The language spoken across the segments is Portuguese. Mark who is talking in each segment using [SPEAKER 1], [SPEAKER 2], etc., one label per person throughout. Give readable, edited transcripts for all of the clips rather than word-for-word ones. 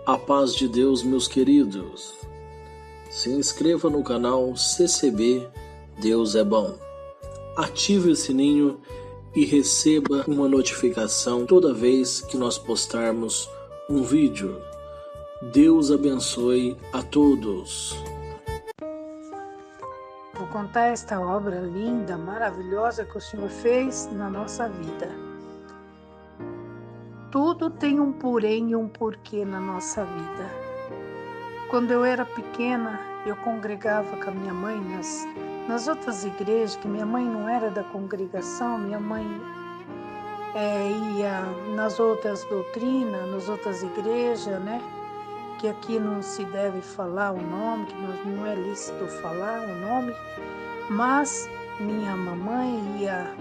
[SPEAKER 1] A paz de Deus, meus queridos. Se inscreva no canal CCB Deus é Bom. Ative o sininho e receba uma notificação toda vez que nós postarmos um vídeo. Deus abençoe a todos.
[SPEAKER 2] Vou contar esta obra linda, maravilhosa que o Senhor fez na nossa vida. Tudo tem um porém e um porquê na nossa vida. Quando eu era pequena, eu congregava com a minha mãe nas outras igrejas, que minha mãe não era da congregação, minha mãe ia nas outras doutrinas, nas outras igrejas, né? Que aqui não se deve falar o nome, que não é lícito falar o nome, mas minha mamãe ia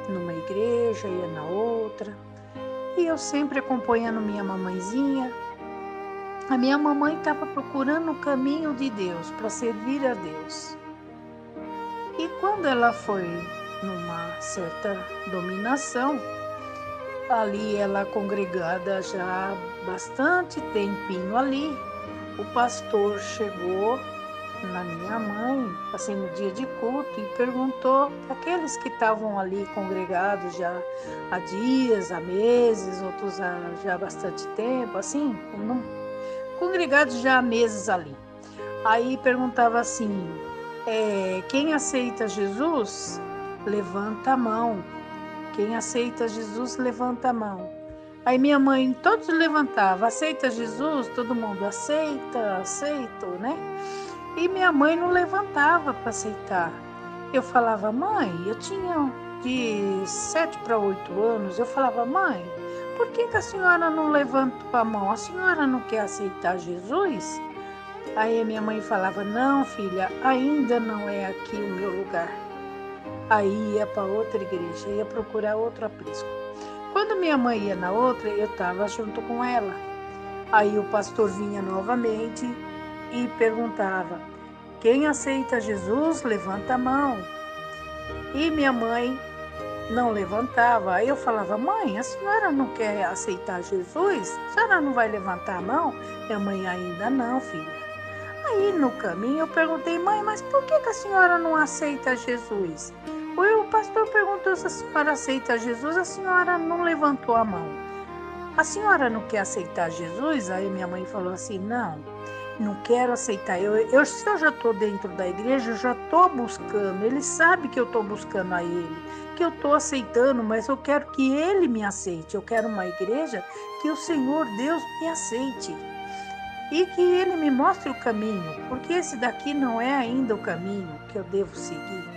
[SPEAKER 2] numa igreja, ia na outra, e eu sempre acompanhando minha mamãezinha. A minha mamãe estava procurando o caminho de Deus, para servir a Deus. E quando ela foi numa certa dominação, ali ela congregada já há bastante tempinho ali, o pastor chegou na minha mãe, assim no dia de culto, e perguntou para aqueles que estavam ali congregados já há dias, há meses, outros já há bastante tempo, assim, congregados já há meses ali. Aí perguntava assim, quem aceita Jesus, levanta a mão. Quem aceita Jesus, levanta a mão. Aí minha mãe, todos levantavam, aceita Jesus? Todo mundo aceita, aceito, né? E minha mãe não levantava para aceitar. Eu falava, mãe, eu tinha de 7 para 8 anos, eu falava, mãe, por que a senhora não levanta a mão? A senhora não quer aceitar Jesus? Aí minha mãe falava, não, filha, ainda não é aqui o meu lugar. Aí ia para outra igreja, ia procurar outro aprisco. Quando minha mãe ia na outra, eu estava junto com ela. Aí o pastor vinha novamente e perguntava, quem aceita Jesus, levanta a mão. E minha mãe não levantava. Aí eu falava, mãe, a senhora não quer aceitar Jesus? A senhora não vai levantar a mão? Minha mãe, ainda não, filha. Aí no caminho eu perguntei, mãe, mas por que a senhora não aceita Jesus? O pastor perguntou se a senhora aceita Jesus, a senhora não levantou a mão. A senhora não quer aceitar Jesus? Aí minha mãe falou assim, não quero aceitar. Se eu já estou dentro da igreja, eu já estou buscando. Ele sabe que eu estou buscando a ele, que eu estou aceitando, mas eu quero que ele me aceite. Eu quero uma igreja que o Senhor Deus me aceite. E que ele me mostre o caminho, porque esse daqui não é ainda o caminho que eu devo seguir.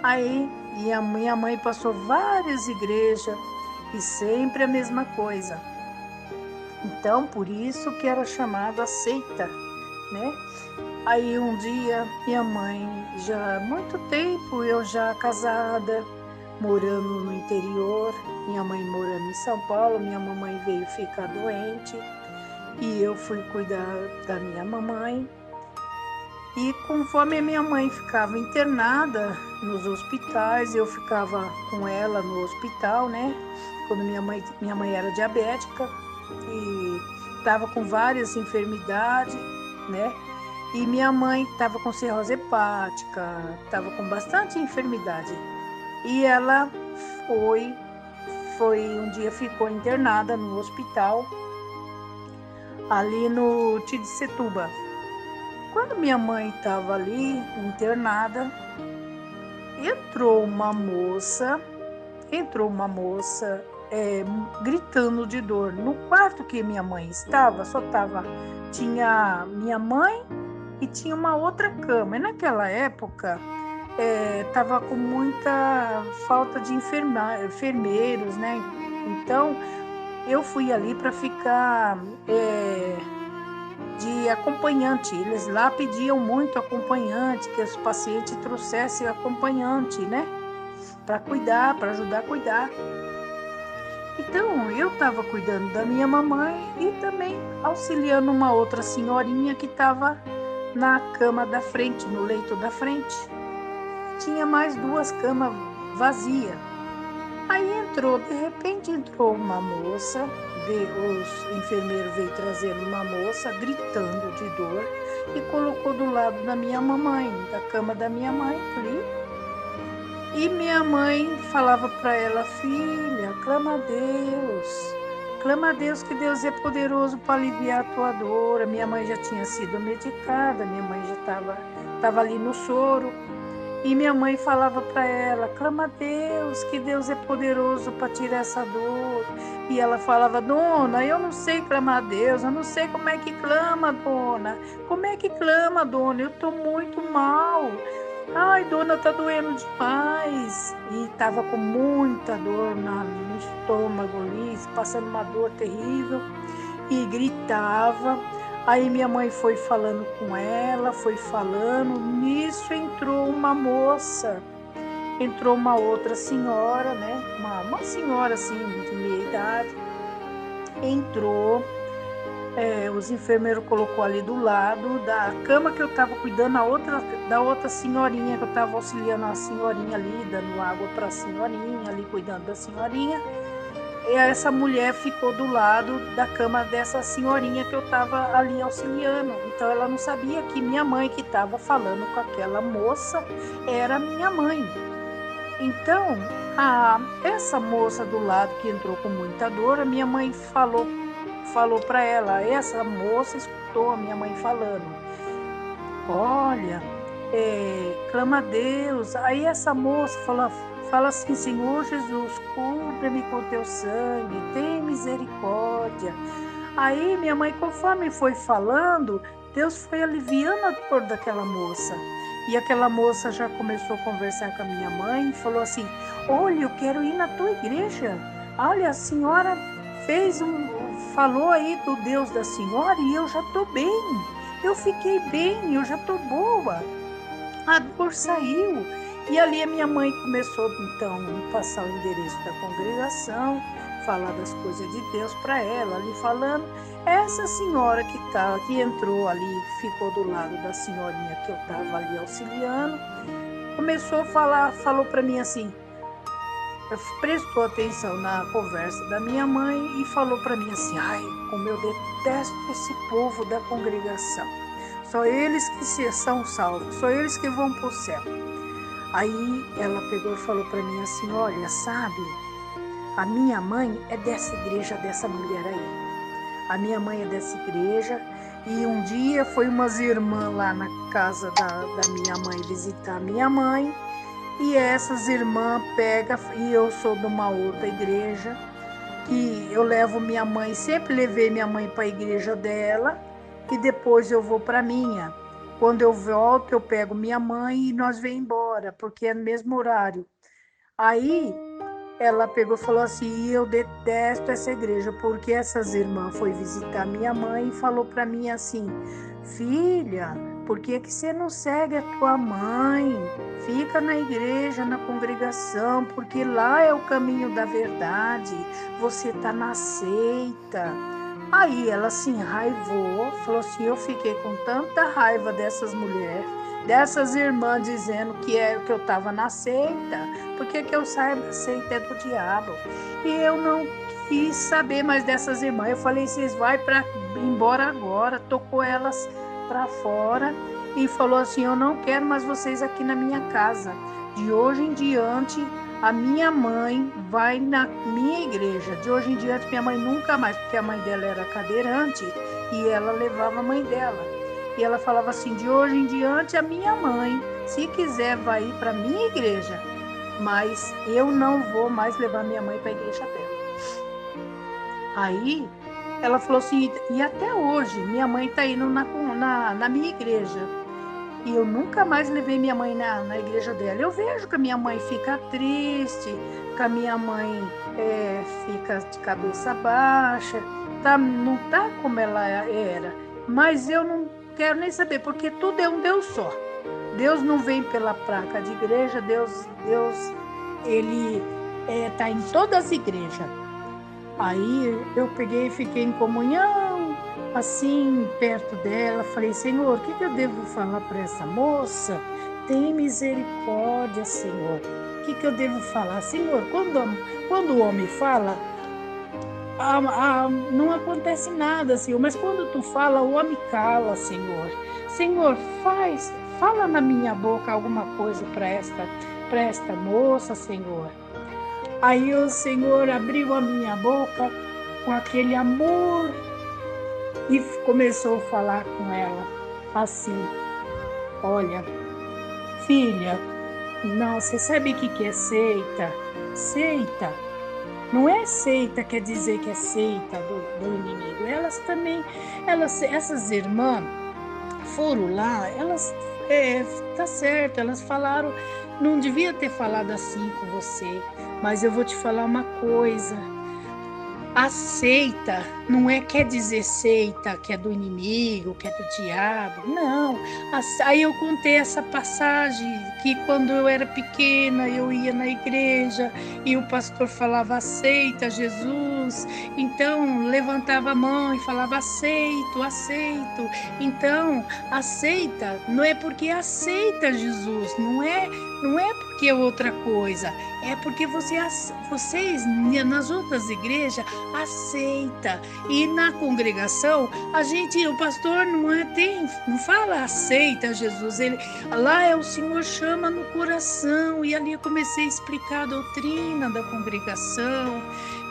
[SPEAKER 2] Aí a minha mãe passou várias igrejas e sempre a mesma coisa. Então, por isso que era chamado a seita, né? Aí um dia, minha mãe, já há muito tempo, eu já casada, morando no interior, minha mãe morando em São Paulo, minha mamãe veio ficar doente e eu fui cuidar da minha mamãe. E conforme a minha mãe ficava internada nos hospitais, eu ficava com ela no hospital, né? Quando minha mãe era diabética e estava com várias enfermidades, né? E minha mãe estava com cirrose hepática, estava com bastante enfermidade. E ela um dia ficou internada no hospital, ali no Tidsetuba. Quando minha mãe estava ali internada, entrou uma moça gritando de dor. No quarto que minha mãe estava, tinha minha mãe e tinha uma outra cama. E naquela época estava com muita falta de enfermeiros, né? Então eu fui ali para ficar de acompanhante. Eles lá pediam muito acompanhante, que os pacientes trouxessem acompanhante, né? Para cuidar, para ajudar a cuidar. Então, eu estava cuidando da minha mamãe e também auxiliando uma outra senhorinha que estava na cama da frente, no leito da frente. Tinha mais 2 camas vazias. Aí de repente entrou uma moça os enfermeiros veio trazendo uma moça gritando de dor e colocou do lado da minha mamãe, da cama da minha mãe ali. E minha mãe falava para ela: filha, clama a Deus que Deus é poderoso para aliviar a tua dor. A minha mãe já tinha sido medicada, minha mãe já estava ali no soro. E minha mãe falava para ela: clama a Deus, que Deus é poderoso para tirar essa dor. E ela falava: dona, eu não sei clamar a Deus, eu não sei como é que clama, dona. Como é que clama, dona? Eu estou muito mal. Ai, dona, tá doendo demais. E tava com muita dor no estômago ali, passando uma dor terrível. E gritava. Aí minha mãe foi falando com ela, foi falando. Nisso entrou uma moça, entrou uma outra senhora, né? Uma senhora assim, de meia idade. Entrou. Os enfermeiros colocou ali do lado da cama que eu estava cuidando, da outra senhorinha, que eu estava auxiliando a senhorinha ali, dando água para a senhorinha, ali cuidando da senhorinha. E essa mulher ficou do lado da cama dessa senhorinha que eu estava ali auxiliando. Então ela não sabia que minha mãe, que estava falando com aquela moça, era minha mãe. Então, essa moça do lado que entrou com muita dor, a minha mãe falou para ela, essa moça escutou a minha mãe falando: olha, clama a Deus. Aí essa moça fala assim: Senhor Jesus, cubra-me com teu sangue, tem misericórdia. Aí minha mãe, conforme foi falando, Deus foi aliviando a dor daquela moça. E aquela moça já começou a conversar com a minha mãe e falou assim: olha, eu quero ir na tua igreja. Olha, a senhora falou aí do Deus da senhora e eu já estou bem. Eu fiquei bem, eu já estou boa. A dor saiu. E ali a minha mãe começou então a passar o endereço da congregação, falar das coisas de Deus para ela, ali falando. Essa senhora que entrou ali, ficou do lado da senhorinha que eu estava ali auxiliando, começou a falar, falou para mim assim, prestou atenção na conversa da minha mãe e falou para mim assim: ai, como eu detesto esse povo da congregação. Só eles que são salvos, só eles que vão para o céu. Aí ela pegou e falou para mim assim: olha, sabe, a minha mãe é dessa igreja, dessa mulher aí. A minha mãe é dessa igreja. E um dia foi umas irmãs lá na casa da minha mãe visitar a minha mãe. E essas irmãs pegam, e eu sou de uma outra igreja, que eu levo minha mãe, sempre levei minha mãe para a igreja dela, e depois eu vou para a minha. Quando eu volto, eu pego minha mãe e nós vem embora, porque é no mesmo horário. Aí ela pegou e falou assim: eu detesto essa igreja, porque essas irmãs foi visitar minha mãe e falou para mim assim: filha, por que você não segue a tua mãe? Fica na igreja, na congregação, porque lá é o caminho da verdade, você está na seita. Aí ela se enraivou, falou assim: eu fiquei com tanta raiva dessas mulheres, dessas irmãs dizendo que eu estava na seita, porque que eu saio da seita é do diabo. E eu não quis saber mais dessas irmãs. Eu falei: vocês vão embora agora. Tocou elas para fora e falou assim: eu não quero mais vocês aqui na minha casa. De hoje em diante, a minha mãe vai na minha igreja. De hoje em diante, minha mãe nunca mais, porque a mãe dela era cadeirante e ela levava a mãe dela. E ela falava assim: de hoje em diante, a minha mãe, se quiser, vai ir para minha igreja, mas eu não vou mais levar minha mãe para a igreja dela. Aí ela falou assim: e até hoje, minha mãe está indo na minha igreja. E eu nunca mais levei minha mãe na igreja dela. Eu vejo que a minha mãe fica triste, que a minha mãe fica de cabeça baixa, não tá como ela era. Mas eu não quero nem saber, porque tudo é um Deus só. Deus não vem pela placa de igreja, Deus ele tá em todas as igrejas. Aí eu peguei e fiquei em comunhão, assim, perto dela. Falei: Senhor, o que eu devo falar para essa moça? Tem misericórdia, Senhor. O que eu devo falar? Senhor, quando o homem fala, não acontece nada, Senhor. Mas quando tu fala, o homem cala, Senhor. Senhor, fala na minha boca alguma coisa para esta moça, Senhor. Aí o Senhor abriu a minha boca com aquele amor e começou a falar com ela assim: olha, filha, não, você sabe o que é seita? Seita não é seita, quer dizer que é seita do inimigo. Elas também, essas irmãs foram lá, tá certo, elas falaram, não devia ter falado assim com você, mas eu vou te falar uma coisa. A seita não quer dizer seita que é do inimigo, que é do diabo, não. Aí eu contei essa passagem que quando eu era pequena eu ia na igreja e o pastor falava aceita Jesus, então levantava a mão e falava aceito, aceito. Então aceita não é porque aceita Jesus, não é porque é outra coisa, é porque vocês nas outras igrejas aceita. E na congregação, o pastor não fala aceita Jesus, lá o Senhor chama no coração, e ali eu comecei a explicar a doutrina da congregação,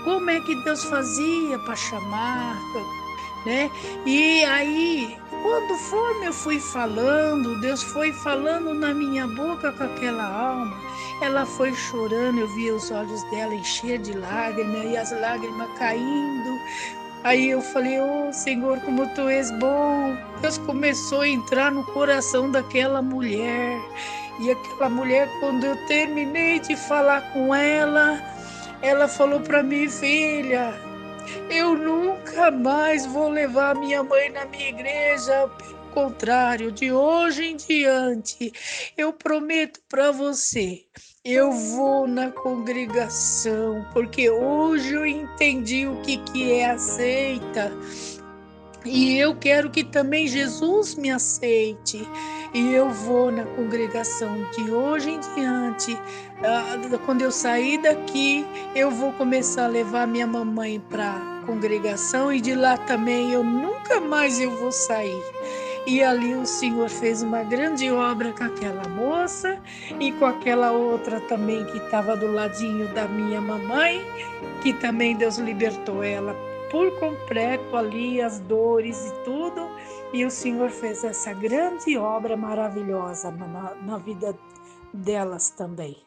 [SPEAKER 2] como é que Deus fazia para chamar, né? E aí, conforme eu fui falando, Deus foi falando na minha boca com aquela alma, ela foi chorando, eu via os olhos dela encher de lágrimas e as lágrimas caindo. Aí eu falei, Senhor, como tu és bom. Deus começou a entrar no coração daquela mulher. E aquela mulher, quando eu terminei de falar com ela falou para mim, filha, eu nunca mais vou levar minha mãe na minha igreja. Pelo contrário, de hoje em diante, eu prometo para você, eu vou na congregação, porque hoje eu entendi o que é a seita. E eu quero que também Jesus me aceite. E eu vou na congregação de hoje em diante. Quando eu sair daqui, eu vou começar a levar minha mamãe para a congregação. E de lá também eu nunca mais vou sair. E ali o Senhor fez uma grande obra com aquela moça e com aquela outra também que estava do ladinho da minha mamãe, que também Deus libertou ela por completo ali, as dores e tudo, e o Senhor fez essa grande obra maravilhosa na vida delas também.